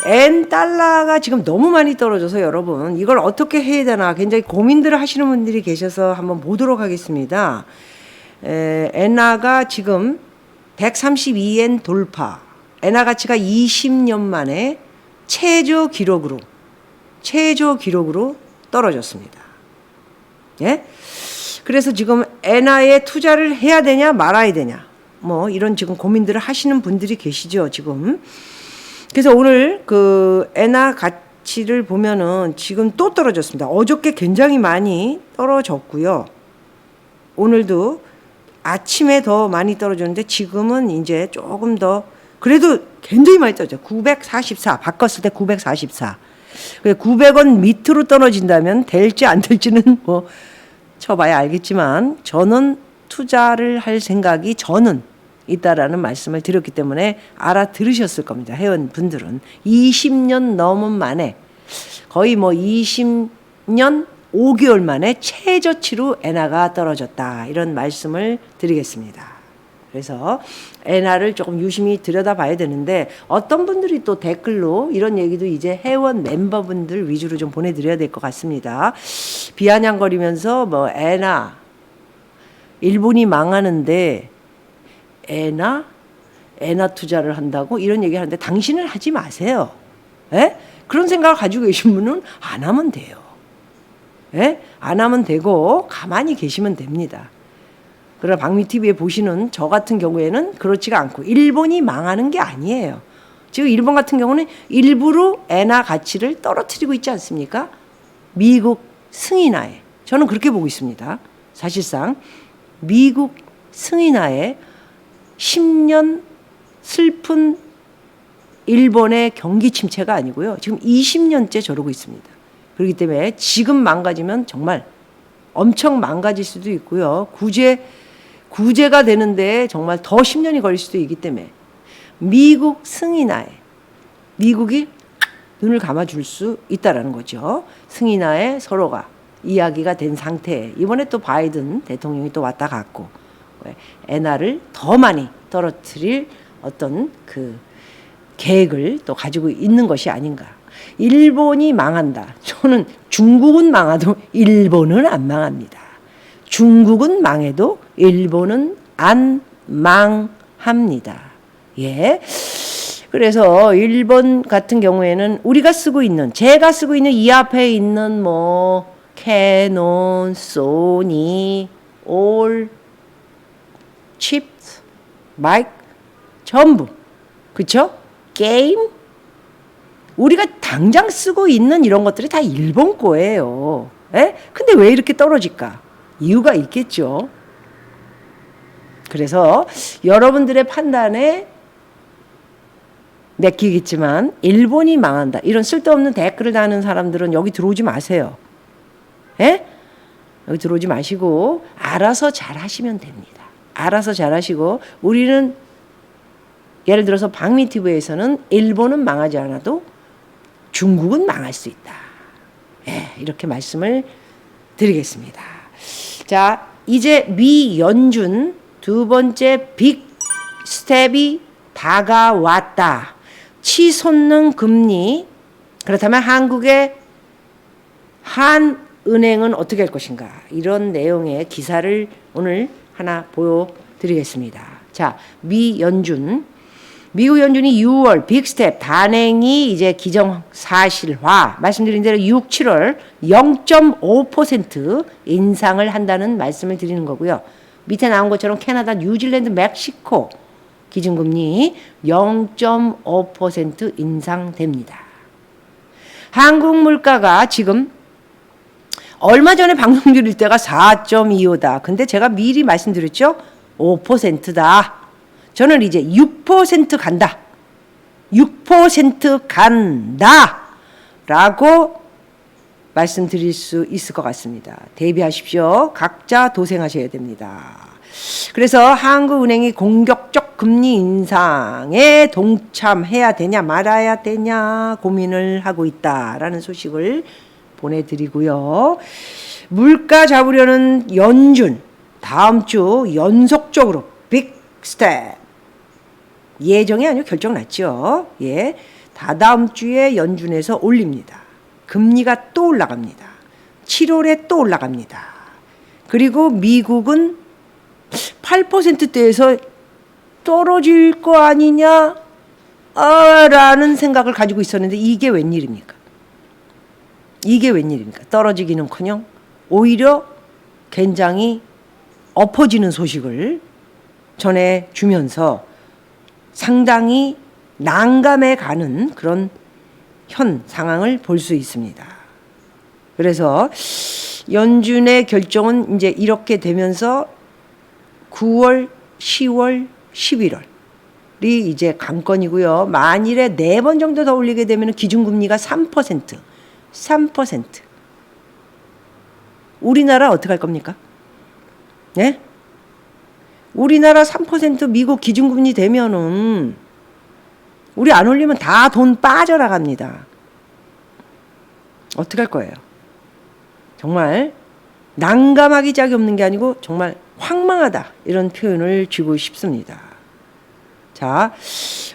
엔 달러가 지금 너무 많이 떨어져서 여러분 이걸 어떻게 해야 되나 굉장히 고민들을 하시는 분들이 계셔서 한번 보도록 하겠습니다. 엔화가 지금 132엔 돌파. 엔화 가치가 20년 만에 최저 기록으로 떨어졌습니다. 예? 그래서 지금 엔화에 투자를 해야 되냐 말아야 되냐 뭐 이런 지금 고민들을 하시는 분들이 계시죠 지금. 그래서 오늘 그 엔화 가치를 보면은 지금 또 떨어졌습니다. 어저께 굉장히 많이 떨어졌고요. 오늘도 아침에 더 많이 떨어졌는데 지금은 이제 조금 더 그래도 굉장히 많이 떨어졌죠. 944 바꿨을 때 944. 900원 밑으로 떨어진다면 될지 안 될지는 뭐 쳐봐야 알겠지만 저는 투자를 할 생각이 저는 있다라는 말씀을 드렸기 때문에 알아들으셨을 겁니다. 회원분들은 20년 넘은 만에 거의 뭐 20년 5개월 만에 최저치로 엔화가 떨어졌다 이런 말씀을 드리겠습니다. 그래서 엔화를 조금 유심히 들여다봐야 되는데 어떤 분들이 또 댓글로 이런 얘기도 이제 회원 멤버분들 위주로 좀 보내드려야 될 것 같습니다. 비아냥거리면서 뭐 엔화 일본이 망하는데 엔화 투자를 한다고 이런 얘기 하는데 당신은 하지 마세요. 에? 그런 생각을 가지고 계신 분은 안 하면 돼요. 에? 안 하면 되고 가만히 계시면 됩니다. 그러나 박미TV에 보시는 저 같은 경우에는 그렇지가 않고 일본이 망하는 게 아니에요. 지금 일본 같은 경우는 일부러 엔화 가치를 떨어뜨리고 있지 않습니까? 미국 승인하에 저는 그렇게 보고 있습니다. 사실상 미국 승인하에 10년 슬픈 일본의 경기 침체가 아니고요. 지금 20년째 저러고 있습니다. 그렇기 때문에 지금 망가지면 정말 엄청 망가질 수도 있고요. 구제가 되는데 정말 더 10년이 걸릴 수도 있기 때문에 미국 승인하에 미국이 눈을 감아줄 수 있다라는 거죠. 승인하에 서로가 이야기가 된 상태에 이번에 또 바이든 대통령이 또 왔다 갔고 엔화를 더 많이 떨어뜨릴 어떤 그 계획을 또 가지고 있는 것이 아닌가. 일본이 망한다. 저는 중국은 망해도 일본은 안 망합니다. 중국은 망해도 일본은 안 망합니다. 예. 그래서 일본 같은 경우에는 우리가 쓰고 있는 제가 쓰고 있는 이 앞에 있는 뭐 캐논, 소니, 올 칩스, 마이크 전부 그쵸? 게임 우리가 당장 쓰고 있는 이런 것들이 다 일본 거예요. 에? 근데 왜 이렇게 떨어질까? 이유가 있겠죠. 그래서 여러분들의 판단에 맡기겠지만 일본이 망한다. 이런 쓸데없는 댓글을 다는 사람들은 여기 들어오지 마세요. 에? 여기 들어오지 마시고 알아서 잘 하시면 됩니다. 알아서 잘 하시고 우리는 예를 들어서 박미TV에서는 일본은 망하지 않아도 중국은 망할 수 있다. 예, 이렇게 말씀을 드리겠습니다. 자, 이제 미 연준 두 번째 빅 스텝이 다가왔다. 치솟는 금리. 그렇다면 한국의 한은행은 어떻게 할 것인가? 이런 내용의 기사를 오늘 하나 보여드리겠습니다. 자, 미국 연준이 6월 빅스텝 단행이 이제 기정사실화 말씀드린 대로 6, 7월 0.5% 인상을 한다는 말씀을 드리는 거고요. 밑에 나온 것처럼 캐나다, 뉴질랜드, 멕시코 기준금리 0.5% 인상됩니다. 한국 물가가 지금 얼마 전에 방송 드릴 때가 4.25다. 근데 제가 미리 말씀드렸죠? 5%다. 저는 이제 6% 간다. 6% 간다. 라고 말씀드릴 수 있을 것 같습니다. 대비하십시오. 각자 도생하셔야 됩니다. 그래서 한국은행이 공격적 금리 인상에 동참해야 되냐 말아야 되냐 고민을 하고 있다라는 소식을 보내드리고요. 물가 잡으려는 연준 다음 주 연속적으로 빅 스텝 예정이 아니고 결정 났죠. 예, 다다음 주에 연준에서 올립니다. 금리가 또 올라갑니다. 7월에 또 올라갑니다. 그리고 미국은 8%대에서 떨어질 거 아니냐? 라는 생각을 가지고 있었는데 이게 웬일입니까? 이게 웬일입니까? 떨어지기는커녕 오히려 굉장히 엎어지는 소식을 전해주면서 상당히 난감해 가는 그런 현 상황을 볼 수 있습니다. 그래서 연준의 결정은 이제 이렇게 되면서 9월, 10월, 11월이 이제 관건이고요. 만일에 4번 정도 더 올리게 되면 기준금리가 3%. 우리나라 어떻게 할 겁니까? 네? 우리나라 3% 미국 기준금리 되면은 우리 안 올리면 다 돈 빠져나갑니다. 어떻게 할 거예요? 정말 난감하기 짝이 없는 게 아니고 정말 황망하다 이런 표현을 주고 싶습니다. 자,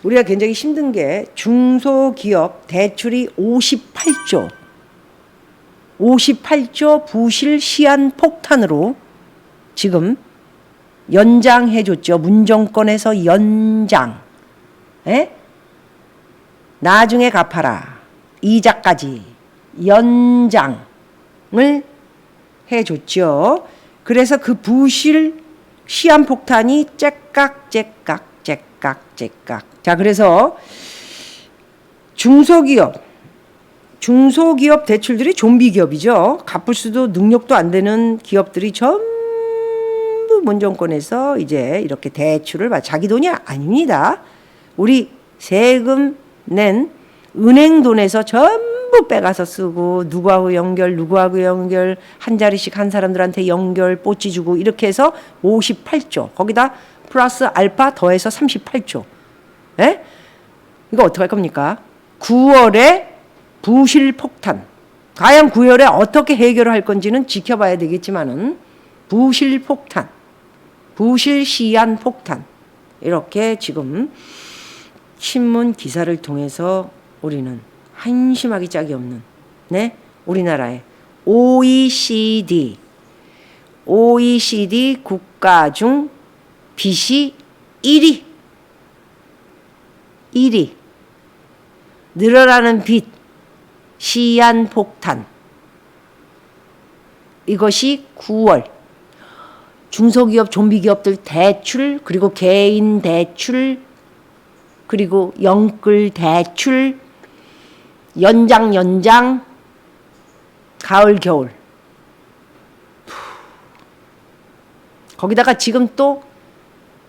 우리가 굉장히 힘든 게 중소기업 대출이 58조 부실 시한 폭탄으로 지금 연장해줬죠. 문정권에서 연장. 에? 나중에 갚아라. 이자까지 연장을 해줬죠. 그래서 그 부실 시한폭탄이 째깍. 자, 그래서 중소기업 대출들이 좀비 기업이죠. 갚을 수도 능력도 안 되는 기업들이 전부 문정권에서 이제 이렇게 대출을 자기 돈이 아닙니다. 우리 세금 낸 은행 돈에서 전부 빼가서 쓰고 누구하고 연결 한 자리씩 한 사람들한테 연결 뽀찌 주고 이렇게 해서 58조 거기다 플러스 알파 더해서 38조. 에? 이거 어떻게 할 겁니까? 9월에 부실 폭탄. 과연 9월에 어떻게 해결을 할 건지는 지켜봐야 되겠지만은 부실 폭탄, 부실 시한 폭탄 이렇게 지금 신문 기사를 통해서 우리는 한심하기 짝이 없는 우리나라의 OECD 국가 중 빚이 1위 늘어나는 빚 시한 폭탄 이것이 9월 중소기업 좀비기업들 대출 그리고 개인 대출 그리고 영끌 대출 연장 가을 겨울 거기다가 지금 또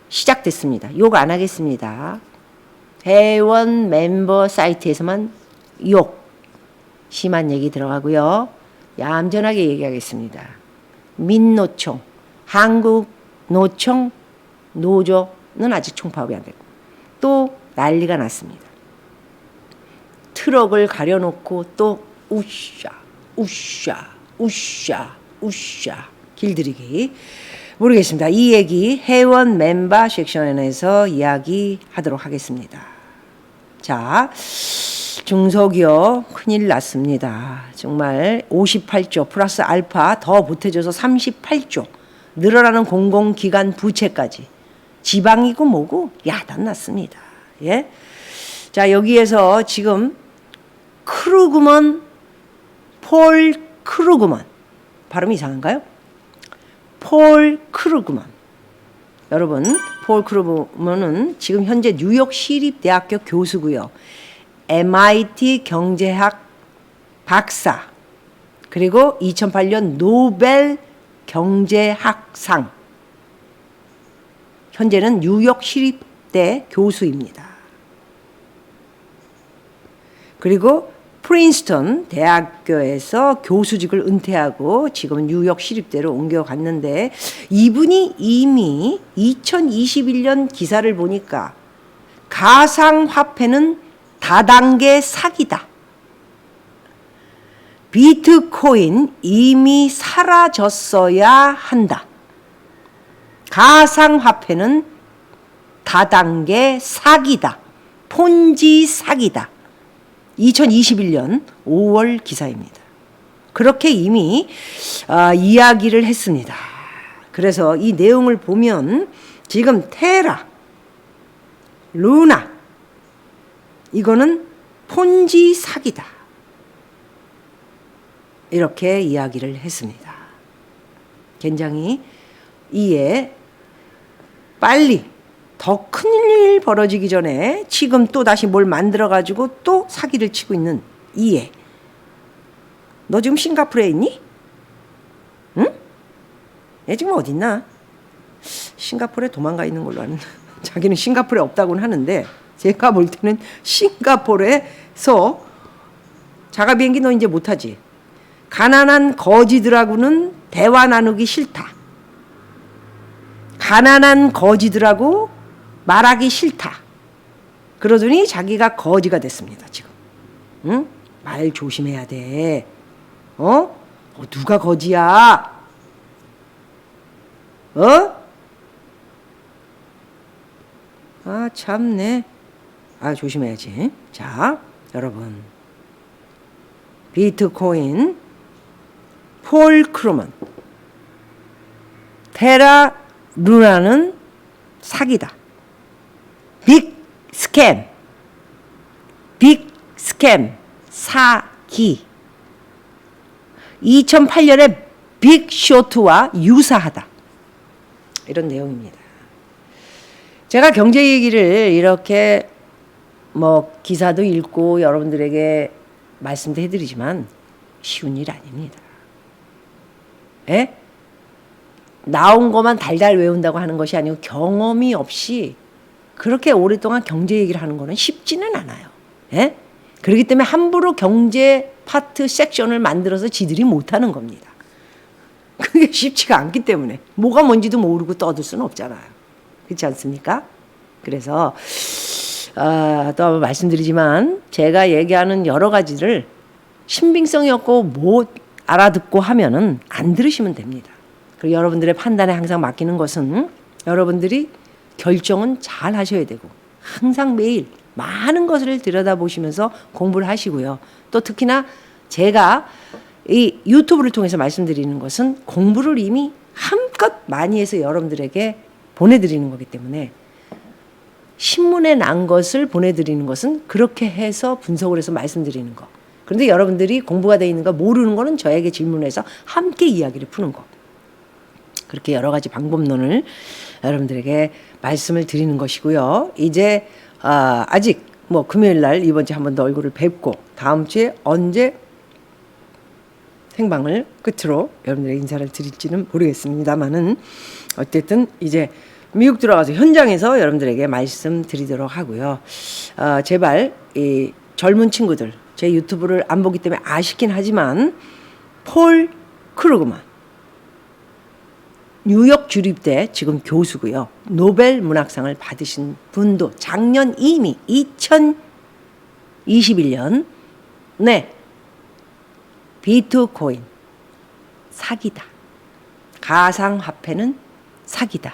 시작됐습니다. 욕 안 하겠습니다. 회원 멤버 사이트에서만 욕 심한 얘기 들어가고요. 얌전하게 얘기하겠습니다. 민노총 한국노총 노조는 아직 총파업이 안 되고 또 난리가 났습니다. 트럭을 가려놓고 또 우샤 길들이기 모르겠습니다. 이 얘기 회원 멤버 섹션에서 이야기하도록 하겠습니다. 자, 중소기업 큰일 났습니다. 정말 58조 플러스 알파 더 보태줘서 38조 늘어나는 공공기관 부채까지 지방이고 뭐고 야단 났습니다. 예? 자, 여기에서 지금 폴 크루그먼 발음이 이상한가요? 폴 크루그먼 여러분 폴 크루그먼은 지금 현재 뉴욕 시립대학교 교수고요. MIT 경제학 박사 그리고 2008년 노벨 경제학상 현재는 뉴욕 시립대 교수입니다. 그리고 프린스턴 대학교에서 교수직을 은퇴하고 지금은 뉴욕 시립대로 옮겨갔는데 이분이 이미 2021년 기사를 보니까 가상화폐는 다단계 사기다. 비트코인 이미 사라졌어야 한다. 가상화폐는 다단계 사기다. 폰지 사기다. 2021년 5월 기사입니다. 그렇게 이미 이야기를 했습니다. 그래서 이 내용을 보면 지금 테라, 루나 이거는 폰지 사기다. 이렇게 이야기를 했습니다. 굉장히 이에 빨리 더 큰일 벌어지기 전에 지금 또 다시 뭘 만들어가지고 또 사기를 치고 있는 이에 너 지금 싱가포르에 있니? 응? 얘 지금 어디 있나? 싱가포르에 도망가 있는 걸로 아는. 자기는 싱가포르에 없다고는 하는데 제가 볼 때는 싱가포르에서 자가 비행기 너 이제 못하지. 가난한 거지들하고는 대화 나누기 싫다. 가난한 거지들하고 말하기 싫다. 그러더니 자기가 거지가 됐습니다. 지금. 응? 말 조심해야 돼. 누가 거지야? 참네. 조심해야지. 자, 여러분. 비트코인, 폴 크루먼, 테라 루나는 사기다. 빅 스캠, 사기. 2008년에 빅 쇼트와 유사하다. 이런 내용입니다. 제가 경제 얘기를 이렇게 기사도 읽고 여러분들에게 말씀도 해드리지만 쉬운 일 아닙니다. 예? 나온 것만 달달 외운다고 하는 것이 아니고 경험이 없이 그렇게 오랫동안 경제 얘기를 하는 거는 쉽지는 않아요. 예? 그렇기 때문에 함부로 경제 파트 섹션을 만들어서 지들이 못하는 겁니다. 그게 쉽지가 않기 때문에 뭐가 뭔지도 모르고 떠들 수는 없잖아요. 그렇지 않습니까? 그래서 또 한번 말씀드리지만 제가 얘기하는 여러 가지를 신빙성이 없고 못 알아듣고 하면은 안 들으시면 됩니다. 그리고 여러분들의 판단에 항상 맡기는 것은 여러분들이 결정은 잘 하셔야 되고 항상 매일 많은 것을 들여다보시면서 공부를 하시고요. 또 특히나 제가 이 유튜브를 통해서 말씀드리는 것은 공부를 이미 한껏 많이 해서 여러분들에게 보내드리는 거기 때문에 신문에 난 것을 보내드리는 것은 그렇게 해서 분석을 해서 말씀드리는 거. 그런데 여러분들이 공부가 되어 있는 거 모르는 거는 저에게 질문해서 함께 이야기를 푸는 거. 그렇게 여러 가지 방법론을 여러분들에게 말씀을 드리는 것이고요. 이제 아직 금요일 날 이번 주에 한 번 더 얼굴을 뵙고 다음 주에 언제 생방을 끝으로 여러분들에게 인사를 드릴지는 모르겠습니다만은 어쨌든 이제 미국 들어가서 현장에서 여러분들에게 말씀드리도록 하고요. 제발 이 젊은 친구들 제 유튜브를 안 보기 때문에 아쉽긴 하지만 폴 크루그만 뉴욕 주립대 지금 교수고요. 노벨 문학상을 받으신 분도 작년 이미 2021년 비트코인 사기다. 가상화폐는 사기다.